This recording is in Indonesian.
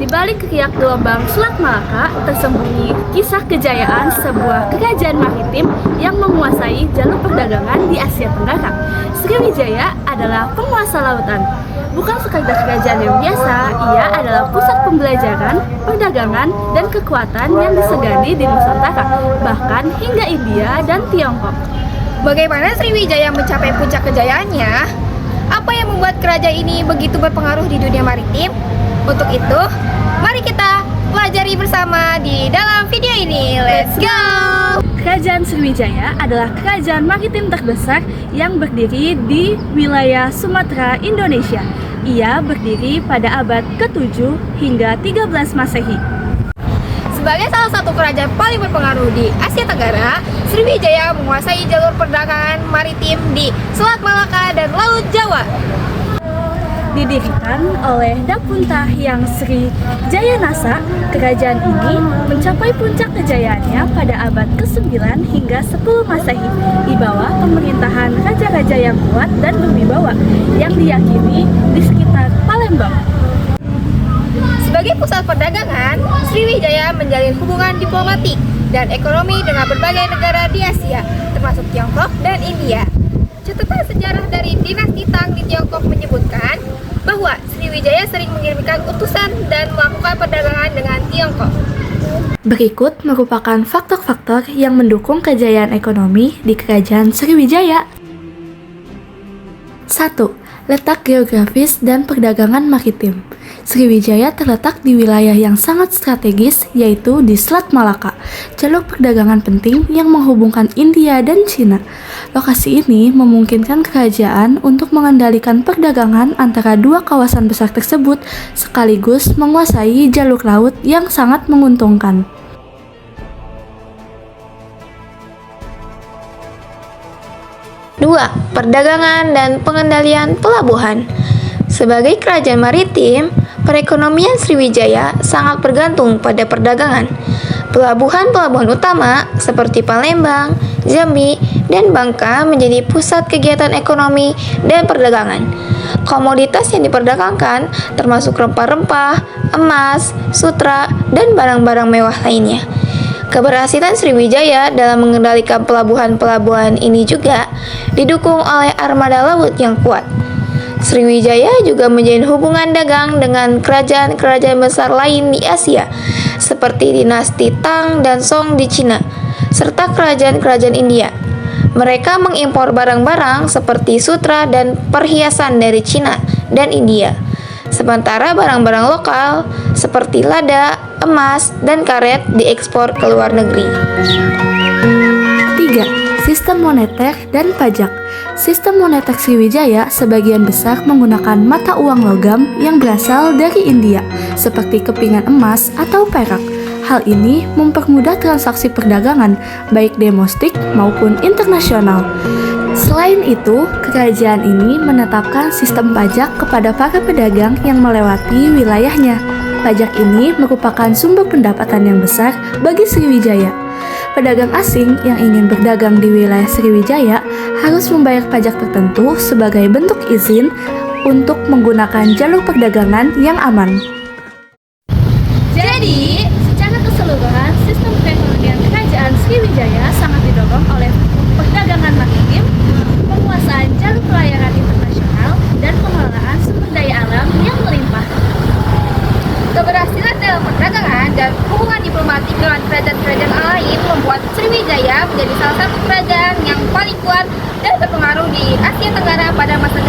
balik riak gelombang Selat Malaka tersembunyi kisah kejayaan sebuah kerajaan maritim yang menguasai jalur perdagangan di Asia Tenggara. Sriwijaya adalah penguasa lautan. Bukan sekadar kerajaan yang biasa, ia adalah pusat pembelajaran, perdagangan, dan kekuatan yang disegani di Nusantara, bahkan hingga India dan Tiongkok. Bagaimana Sriwijaya mencapai puncak kejayaannya? Apa yang membuat kerajaan ini begitu berpengaruh di dunia maritim? Untuk itu, mari kita pelajari bersama di dalam video ini. Let's go! Kerajaan Sriwijaya adalah kerajaan maritim terbesar yang berdiri di wilayah Sumatera, Indonesia. Ia berdiri pada abad ke-7 hingga 13 Masehi. Sebagai salah satu kerajaan paling berpengaruh di Asia Tenggara, Sriwijaya menguasai jalur perdagangan maritim di Selat Malaka dan Laut Jawa. Didirikan oleh Dapunta Hyang Sri Jayanasa, kerajaan ini mencapai puncak kejayaannya pada abad ke-9 hingga 10 Masehi di bawah pemerintahan raja-raja yang kuat dan berwibawa yang diyakini di sekitar Palembang. Sebagai pusat perdagangan, Sriwijaya menjalin hubungan diplomatik dan ekonomi dengan berbagai negara di Asia, termasuk Tiongkok dan India. Catatan sejarah dari dinasti Tang di Tiongkok menyebutkan bahwa Sriwijaya sering mengirimkan utusan dan melakukan perdagangan dengan Tiongkok. Berikut merupakan faktor-faktor yang mendukung kejayaan ekonomi di Kerajaan Sriwijaya. 1. Letak geografis dan perdagangan maritim. Sriwijaya terletak di wilayah yang sangat strategis, yaitu di Selat Malaka, jalur perdagangan penting yang menghubungkan India dan Cina. Lokasi ini memungkinkan kerajaan untuk mengendalikan perdagangan antara dua kawasan besar tersebut, sekaligus menguasai jalur laut yang sangat menguntungkan. 2. Perdagangan dan pengendalian pelabuhan. Sebagai kerajaan maritim, perekonomian Sriwijaya sangat bergantung pada perdagangan. Pelabuhan-pelabuhan utama seperti Palembang, Jambi, dan Bangka menjadi pusat kegiatan ekonomi dan perdagangan. Komoditas yang diperdagangkan termasuk rempah-rempah, emas, sutra, dan barang-barang mewah lainnya. Keberhasilan Sriwijaya dalam mengendalikan pelabuhan-pelabuhan ini juga didukung oleh armada laut yang kuat. Sriwijaya juga menjalin hubungan dagang dengan kerajaan-kerajaan besar lain di Asia, seperti dinasti Tang dan Song di Cina, serta kerajaan-kerajaan India. Mereka mengimpor barang-barang seperti sutra dan perhiasan dari Cina dan India. Sementara barang-barang lokal seperti lada, emas, dan karet diekspor ke luar negeri. 3. Sistem moneter dan pajak. Sistem moneter Sriwijaya sebagian besar menggunakan mata uang logam yang berasal dari India, seperti kepingan emas atau perak. Hal ini mempermudah transaksi perdagangan, baik domestik maupun internasional. Selain itu, kerajaan ini menetapkan sistem pajak kepada para pedagang yang melewati wilayahnya. Pajak ini merupakan sumber pendapatan yang besar bagi Sriwijaya. Pedagang asing yang ingin berdagang di wilayah Sriwijaya harus membayar pajak tertentu sebagai bentuk izin untuk menggunakan jalur perdagangan yang aman. Jadi, Secara keseluruhan, sistem perekonomian kerajaan Sriwijaya sangat didorong oleh perdagangan maritim, penguasaan jalur pelayaran internasional, dan pengelolaan sumber daya alam yang melimpah. keberhasilan dalam perdagangan dan hubungan diplomatik dengan kerajaan-kerajaan lain membuat Sriwijaya menjadi salah satu kerajaan yang paling kuat dan berpengaruh di Asia Tenggara pada masa